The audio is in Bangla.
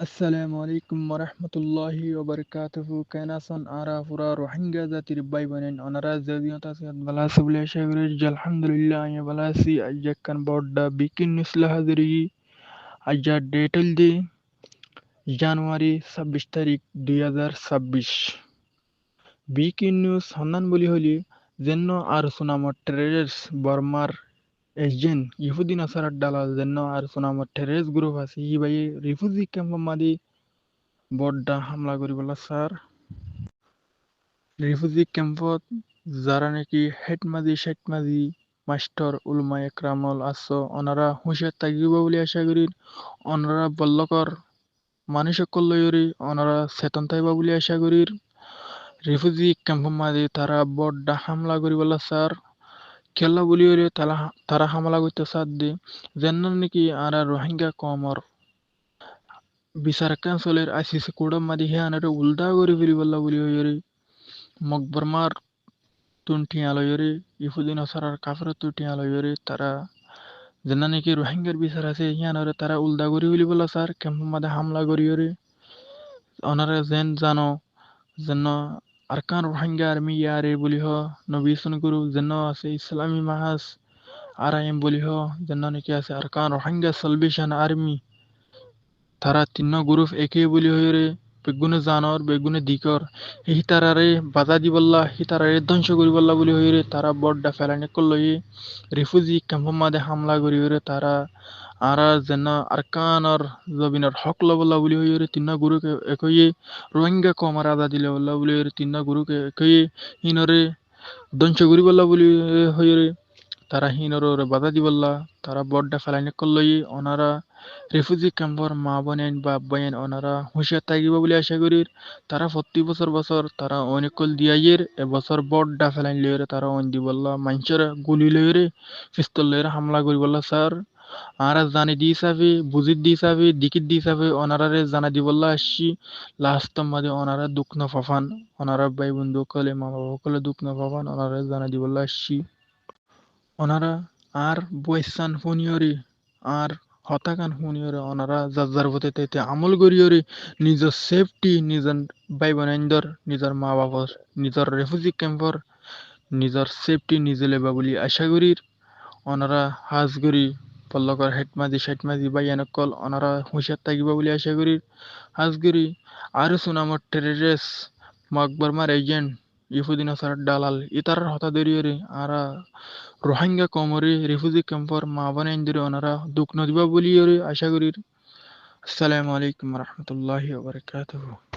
আসসালামু আলাইকুম ওরহমতুল্লাহি ওবরকাতুহু কেনাসন আরা ফুরা রোহিঙ্গা জাতির ভাই বোনেন ওনারা যদিও তাসিয়াত বালাসি বলে শাগরি আলহামদুলিল্লাহ আয়া বালাসি আইজাকান বড়ডা বিকিন নিসলা হাজরি আইজা ডেটল দি জানুয়ারি 26 তারিখ 2026 বিকিন নিউজ সন্ধান বলি হলি যেন আর সুনামত টেররিস্ট বর্মার এজেন্ট ইহুদি নাসারার ডালা যেন আর সুনামত টেররিস্ট গ্রুপ আছে ই ভাই রিফিউজি ক্যাম্প মাদি বড়ডা হামলা করিবলা স্যার রিফিউজি ক্যাম্পত যারা নাকি হেড মাঝি মাস্টার উলমা একরামল আছো অনারা হুঁশিয়ার থাকিব বলে আশা করি অনারা বল্লকর মানুষকল লইরি অনারা চেতন থাইবা বলে আশা করি রিফিউজি ক্যাম্প মাঝে তারা বড়ডা হামলা করিবলা স্যার খেলা বলিওরে তারা হামলা করতে সাথ দি যেন নাকি আরা রোহিঙ্গা কমর বিচার ক্যান্সলের আইসিসি কোডম মাদি হে আনারে উল্টা করে ফিরিবল্লা বলি হইরি মকবরমার তুনটিয়ালয়রে ইহুদিন অসারার কাফের তুটিয়ালয়রে তারা যেনা নাকি রোহিঙ্গার বিচার আছে ইয়ানরে তারা উল্দা করি বলি বলা স্যার ক্যাম্প মাদে হামলা করিয়রে অনারে যেন জানো যেন আরকান রোহিঙ্গা আর্মি ইয়ারে বলি হ নবিসন গুরু যেন আছে ইসলামী মাহাজ আরআইএম বলি হ যেন নাকি আছে আরকান রোহিঙ্গা সালভেশন আর্মি তারা তিন্ন গ্রুপ একে বলি হইরে বেগুনে জানর বেগুনে দিকর হি তারারে বাধা দিবল্লা হি তারারে ধ্বংস করিবল্লা বলি হইরে তারা বড়ডা ফেলানি করলই রিফিউজি ক্যাম্প মাদে হামলা করি হইরে তারা আরা যেন আরকানর জবিনের হক লবল্লা বলি হইরে তিন্ন গুরুকে একই রোহিঙ্গা কমার আদা দিলে বল্লা বলি হইরে তিন্ন গুরুকে একই হিনরে ধ্বংস করিবল্লা বলি হইরে তারা হিনরে বাধা দিবল্লা তারা বড়ডা ফেলানি করলই অনারা রিফিউজি ক্যাম্পর মা বোনেন বা আব্বায়েন ওনারা হুঁশিয়ার থাকিব বলে আশা করি তারা প্রতি বছর বছর তারা অনেকল দিয়াইয়ের এবছর বড়ডা ফেলাইন লইরে তারা অন দিবল্লা মানুষের গুলি লইরে পিস্তল লইরে হামলা করিবল্লা স্যার আরা জানি দি হিসাবে বুঝি দি হিসাবে দিকির দি হিসাবে ওনারারে জানা দিবল্লা আসছি লাস্ট মাঝে ওনারা দুঃখ না ফাফান ওনারা ভাই বন্ধু কলে মা বাবা কলে দুঃখ না ফাফান ওনারা জানা দিবল্লা আসছি ওনারা আর বৈসান হুনিয়রি আর হতাকান হুনিয়রে ওনারা যার ভূতে তাইতে আমল করিয়রি নিজের সেফটি নিজের ভাই বোনেন্দর নিজের মা বাবার নিজের রেফিউজি ক্যাম্পর নিজের সেফটি নিজে লেবা বলি আশা করি ওনারা হাজ করি পল্লকর হেটমাজি বা ইয়ানকল ওনারা হুঁশিয়ার থাকিবা বলি আশা করি হাজ করি আর সুনামর টেরেরেস মকবরমার এজেন্ট ইহুদিন আসার দালাল ইতার হতা দরিয়রে আরা রোহিঙ্গা কমরে রিফিউজি ক্যাম্পর মা বানাইন্দরে ওনারা দুঃখ নদিবা বলিয়রে আশা করি আসসালামু আলাইকুম রহমতুল্লাহি ওয়া বারাকাতুহু